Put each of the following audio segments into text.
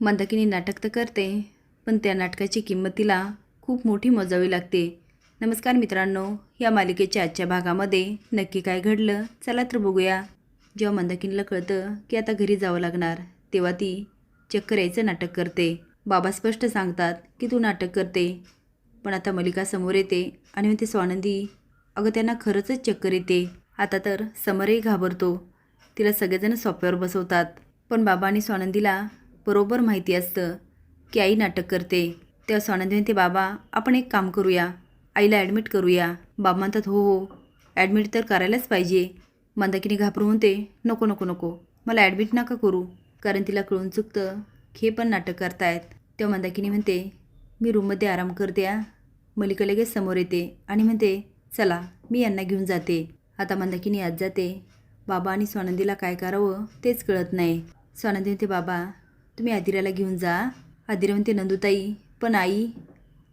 मंदाकिनी नाटक तर करते, पण त्या नाटकाची किंमत तिला खूप मोठी मोजावी लागते. नमस्कार मित्रांनो, या मालिकेच्या आजच्या भागामध्ये नक्की काय घडलं चला तर बघूया. जेव्हा मंदाकिनीला कळतं की आता घरी जावं लागणार, तेव्हा ती चक्कर यायचं नाटक करते. बाबा स्पष्ट सांगतात की तू नाटक करते, पण आता मलिका समोर येते आणि म्हणते स्वानंदी, अगं त्यांना खरंच चक्कर येते. आता तर समरही घाबरतो. तिला सगळेजण सोफ्यावर बसवतात, पण बाबा आणि स्वानंदीला बरोबर माहिती असतं की आई नाटक करते. तेव्हा स्वानंदी म्हणते, बाबा आपण एक काम करूया, आईला ॲडमिट करूया. बाबा म्हणतात हो हो, ॲडमिट तर करायलाच पाहिजे. मंदाकिनी घाबरून म्हणते, नको नको नको, मला ॲडमिट नका करू, कारण तिला कळून चुकतं हे पण नाटक करतायत. तेव्हा मंदाकिनी म्हणते, मी रूममध्ये आराम करते. मलिका लगेच समोर येते आणि म्हणते, चला मी यांना घेऊन जाते. आता मंदाकिनी आत जाते. बाबा आणि स्वानंदीला काय करावं तेच कळत नाही. स्वानंदी म्हणते, बाबा तुम्ही आदिराला घेऊन जा. आदिरा म्हणते, नंदुताई पण आई.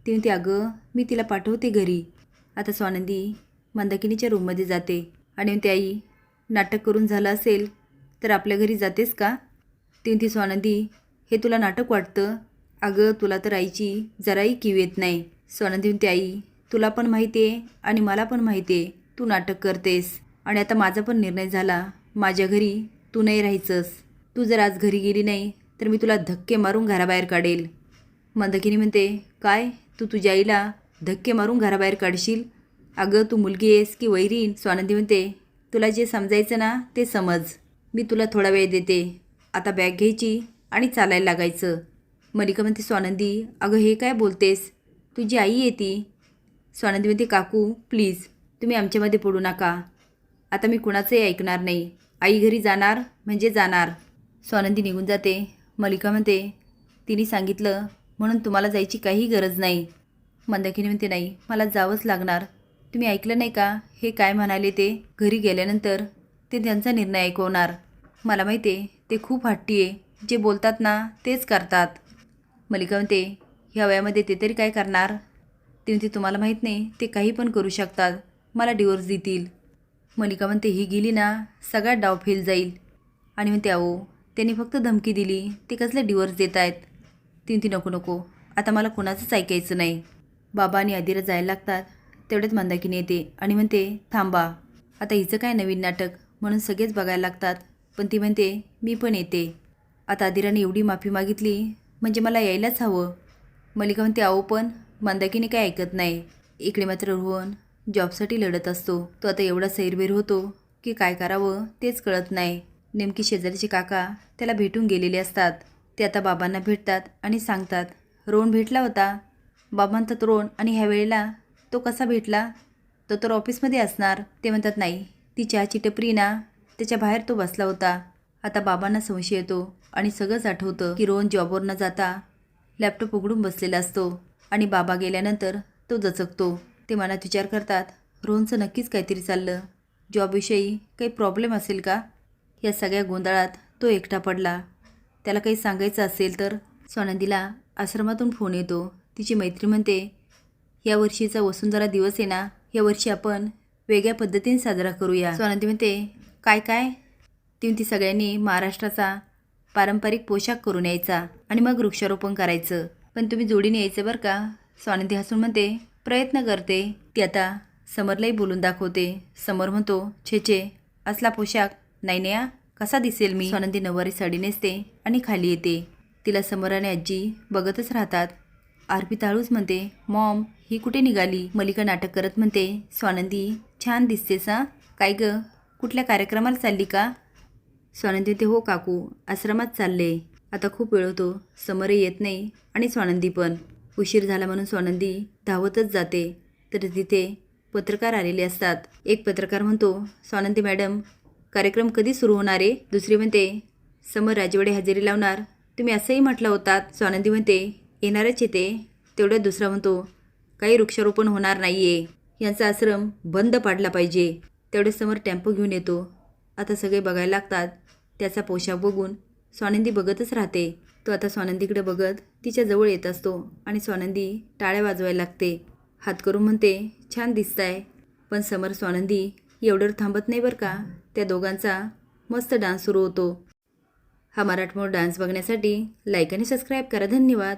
ती म्हणते, अगं मी तिला पाठवते घरी. आता स्वानंदी मंदाकिनीच्या रूममध्ये जाते आणि म्हणते, आई नाटक करून झालं असेल तर आपल्या घरी जातेस का? ती म्हणते, स्वानंदी हे तुला नाटक वाटतं? अगं तुला तर आईची जराही कीव येत नाही. स्वानंदी म्हणते, आई तुला पण माहिती आहे आणि मला पण माहिती आहे तू नाटक करतेस, आणि आता माझा पण निर्णय झाला, माझ्या घरी तू नाही राहायचंस. तू जर आज घरी गेली नाही तर मी तुला धक्के मारून घराबाहेर काढेल. मंदाकिनी म्हणते, काय तू तुझ्या आईला धक्के मारून घराबाहेर काढशील? अगं तू मुलगी आहेस की वैरीण? स्वानंदी म्हणते, तुला जे समजायचं ना ते समज. मी तुला थोडा वेळ देते, आता बॅग घ्यायची आणि चालायला लागायचं. मलिका म्हणते, स्वानंदी अगं हे काय बोलतेस, तुझी आई आहे ती. स्वानंदी म्हणते, काकू प्लीज तुम्ही आमच्यामध्ये पडू नका. आता मी कुणाचंही ऐकणार नाही. आई घरी जाणार म्हणजे जाणार. स्वानंदी निघून जाते. मलिका म्हणते, तिने सांगितलं म्हणून तुम्हाला जायची काही गरज नाही. मंदाकिनी म्हणते, नाही मला जावंच लागणार. तुम्ही ऐकलं नाही का हे काय म्हणाले ते? घरी गेल्यानंतर ते त्यांचा निर्णय ऐकवणार. मला माहिती आहे ते खूप हट्टी आहे, जे बोलतात ना तेच करतात. मलिका म्हणते, ह्या वयामध्ये ते तरी काय करणार? ती म्हणते, तुम्हाला माहीत नाही ते काही पण करू शकतात, मला डिवोर्स देतील. मलिका म्हणते, ही गेली ना सगळा डाव फेल जाईल. आणि म्हणते, अहो त्यांनी फक्त धमकी दिली, ते कसले डिवोर्स देत आहेत. ती म्हणते, नको नको, आता मला कोणाचंच ऐकायचं नाही. बाबा आणि आदिरा जायला लागतात. तेवढ्यात मंदाकिनी येते आणि म्हणते, थांबा आता हिचं काय नवीन नाटक, म्हणून सगळेच बघायला लागतात. पण ती म्हणते, मी पण येते. आता आदिराने एवढी माफी मागितली म्हणजे मला यायलाच हवं. मलिका म्हणते, अहो पण मंदाकिनी काय ऐकत नाही. इकडे मात्र रोहन जॉबसाठी लढत असतो. तो आता एवढा सैरभैर होतो की काय करावं तेच कळत नाही. नेमकी शेजारचे काका त्याला भेटून गेलेले असतात. ते आता बाबांना भेटतात आणि सांगतात, रोहन भेटला होता. बाबा म्हणतात, रोहन आणि ह्या वेळेला तो कसा भेटला? तो तर ऑफिसमध्ये असणार. ते म्हणतात, नाही ती चहाची टपरी ना त्याच्या बाहेर तो बसला होता. आता बाबांना संशय येतो आणि सगळंच आठवतं की रोहन जॉबवर न जाता लॅपटॉप उघडून बसलेला असतो आणि बाबा गेल्यानंतर तो दचकतो. ते मनात विचार करतात, रोहनचं नक्कीच काहीतरी चाललं, जॉबविषयी काही प्रॉब्लेम असेल का? या सगळ्या गोंधळात तो एकटा पडला. त्याला काही सांगायचं असेल तर. स्वानंदीला आश्रमातून फोन येतो. तिची मैत्री म्हणते, या वर्षीचा वसुंधरा दिवस आहे ना, या वर्षी आपण वेगळ्या पद्धतीने साजरा करूया. स्वानंदी म्हणते, काय काय? ती सगळ्यांनी महाराष्ट्राचा पारंपरिक पोशाख करून यायचा आणि मग वृक्षारोपण करायचं, पण तुम्ही जोडीने यायचं बरं का. स्वानंदी हसून म्हणते, प्रयत्न करते. ती आता समरलाही बोलून दाखवते. समर म्हणतो, छे असला पोशाख नाही न्या, कसा दिसेल मी? स्वानंदी नऊवारी साडी नेसते आणि खाली येते. तिला समर आणि आजी बघतच राहतात. आरपी ताळूच म्हणते, मॉम ही कुठे निघाली? मलिका नाटक करत म्हणते, स्वानंदी छान दिसतेस हा. काय ग, कुठल्या कार्यक्रमाला चालली का? स्वानंदी म्हणते, हो काकू आश्रमात चालले. आता खूप वेळ होतो, समरही येत नाही आणि स्वानंदी पण. उशीर झाला म्हणून स्वानंदी धावतच जाते. तर तिथे पत्रकार आलेले असतात. एक पत्रकार म्हणतो, स्वानंदी मॅडम कार्यक्रम कधी सुरू होणार आहे? दुसरी म्हणते, समर राजवाडे हजेरी लावणार, तुम्ही असंही म्हटलं होतात. स्वानंदी म्हणते, येणारच येते. तेवढ्यात दुसरा म्हणतो, काही वृक्षारोपण होणार नाही आहे, यांचा आश्रम बंद पाडला पाहिजे. तेवढे समोर टेम्पो घेऊन येतो. आता सगळे बघायला लागतात. त्याचा पोशाख बघून स्वानंदी बघतच राहते. तो आता स्वानंदीकडे बघत तिच्या जवळ येत असतो आणि स्वानंदी टाळ्या वाजवायला लागते. हात करून म्हणते, छान दिसताय. पण समर स्वानंदी एवढं थांबत नाही बरं का. त्या दोघांचा मस्त डान्स सुरू होतो. हा मराठमोळा डान्स बघण्यासाठी लाईक आणि सबस्क्राईब करा. धन्यवाद.